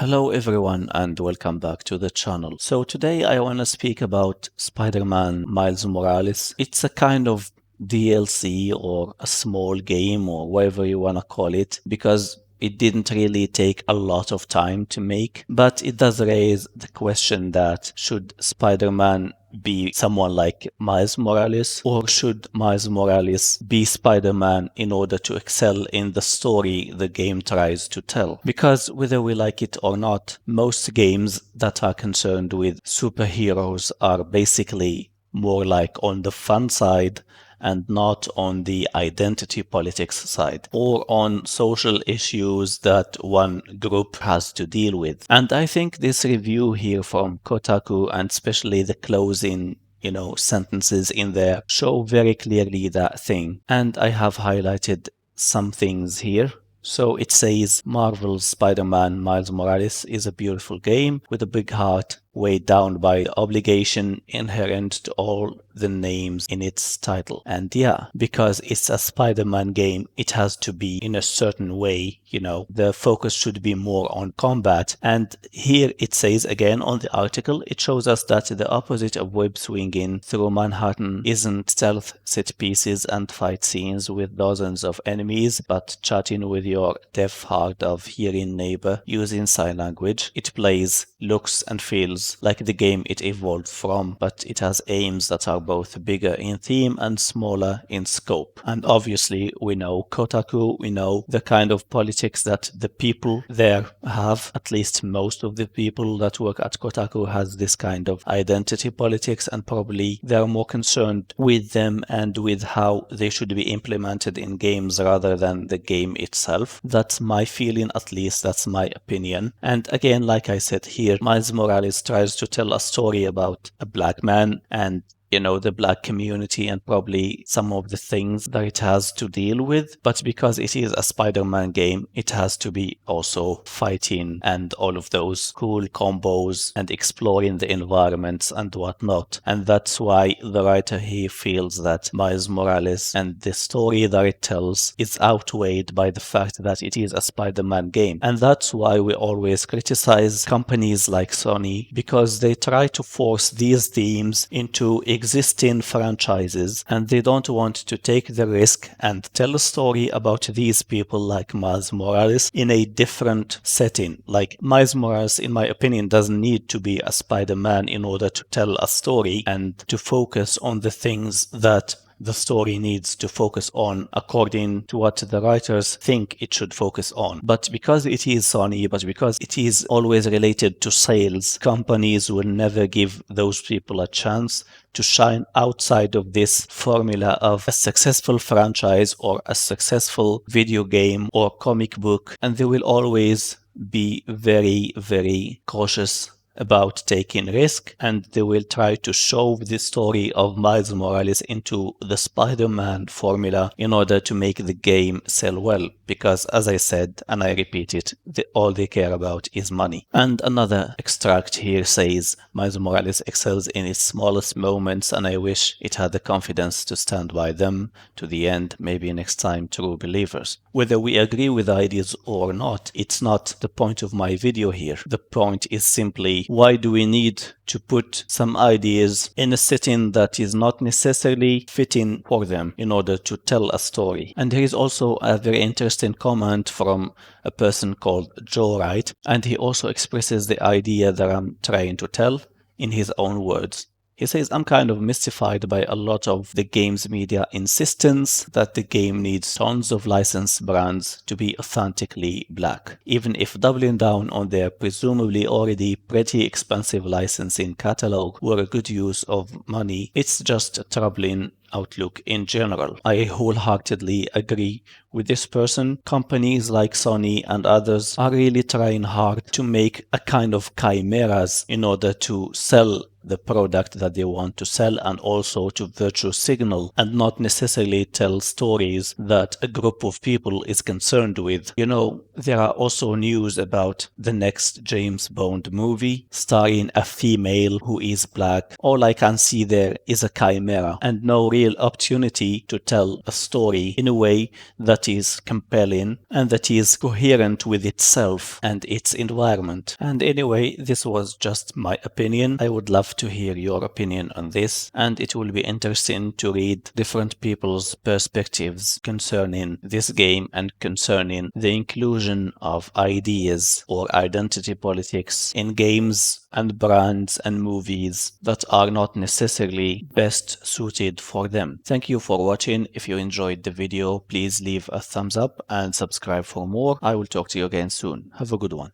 Hello everyone and welcome back to the channel. So today I want to speak about Spider-Man Miles Morales. It's a kind of DLC or a small game or whatever you want to call it, because it didn't really take a lot of time to make, but it does raise the question that should Spider-Man be someone like Miles Morales, or should Miles Morales be Spider-Man in order to excel in the story the game tries to tell? Because whether we like it or not, most games that are concerned with superheroes are basically more like on the fun side and not on the identity politics side or on social issues that one group has to deal with. And I think this review here from Kotaku, and especially the closing sentences in there, show very clearly that thing. And I have highlighted some things here. So it says Marvel's Spider-Man Miles Morales is a beautiful game with a big heart weighed down by obligation inherent to all the names in its title. And yeah, because it's a Spider-Man game, it has to be in a certain way, the focus should be more on combat. And here it says again on the article, it shows us that the opposite of web swinging through Manhattan isn't stealth set pieces and fight scenes with dozens of enemies, but chatting with your deaf hard of hearing neighbor using sign language. It plays, looks and feels like the game it evolved from, but it has aims that are both bigger in theme and smaller in scope. And obviously we know Kotaku, we know the kind of politics that the people there have. At least most of the people that work at Kotaku has this kind of identity politics, and probably they're more concerned with them and with how they should be implemented in games rather than the game itself. That's my feeling, at least that's my opinion. And again, like I said here, Miles Morales tries to tell a story about a black man and the black community and probably some of the things that it has to deal with. But because it is a Spider-Man game, it has to be also fighting and all of those cool combos and exploring the environments and whatnot. And that's why the writer here feels that Miles Morales and the story that it tells is outweighed by the fact that it is a Spider-Man game. And that's why we always criticize companies like Sony, because they try to force these themes into existing franchises, and they don't want to take the risk and tell a story about these people like Miles Morales in a different setting. Like Miles Morales, in my opinion, doesn't need to be a Spider-Man in order to tell a story and to focus on the things that the story needs to focus on according to what the writers think it should focus on. But because it is Sony, but because it is always related to sales, companies will never give those people a chance to shine outside of this formula of a successful franchise or a successful video game or comic book, and they will always be very, very cautious about taking risk, and they will try to shove the story of Miles Morales into the Spider-Man formula in order to make the game sell well, because as I said, and I repeat it, all they care about is money. And another extract here says Miles Morales excels in its smallest moments, and I wish it had the confidence to stand by them to the end. Maybe next time, true believers. Whether we agree with ideas or not, it's not the point of my video here. The point is simply, why do we need to put some ideas in a setting that is not necessarily fitting for them in order to tell a story? And there is also a very interesting comment from a person called Joe Rogan, and he also expresses the idea that I'm trying to tell in his own words. He says, I'm kind of mystified by a lot of the games media insistence that the game needs tons of licensed brands to be authentically black, even if doubling down on their presumably already pretty expensive licensing catalog were a good use of money. It's just a troubling outlook in general. I wholeheartedly agree with this person. Companies like Sony and others are really trying hard to make a kind of chimeras in order to sell the product that they want to sell and also to virtue signal and not necessarily tell stories that a group of people is concerned with. There are also news about the next James Bond movie starring a female who is black. All I can see there is a chimera and no real opportunity to tell a story in a way that is compelling and that is coherent with itself and its environment. And anyway, this was just my opinion. I would love to hear your opinion on this, and it will be interesting to read different people's perspectives concerning this game and concerning the inclusion of ideas or identity politics in games and brands and movies that are not necessarily best suited for them. Thank you for watching. If you enjoyed the video, please leave a thumbs up and subscribe for more. I will talk to you again soon. Have a good one.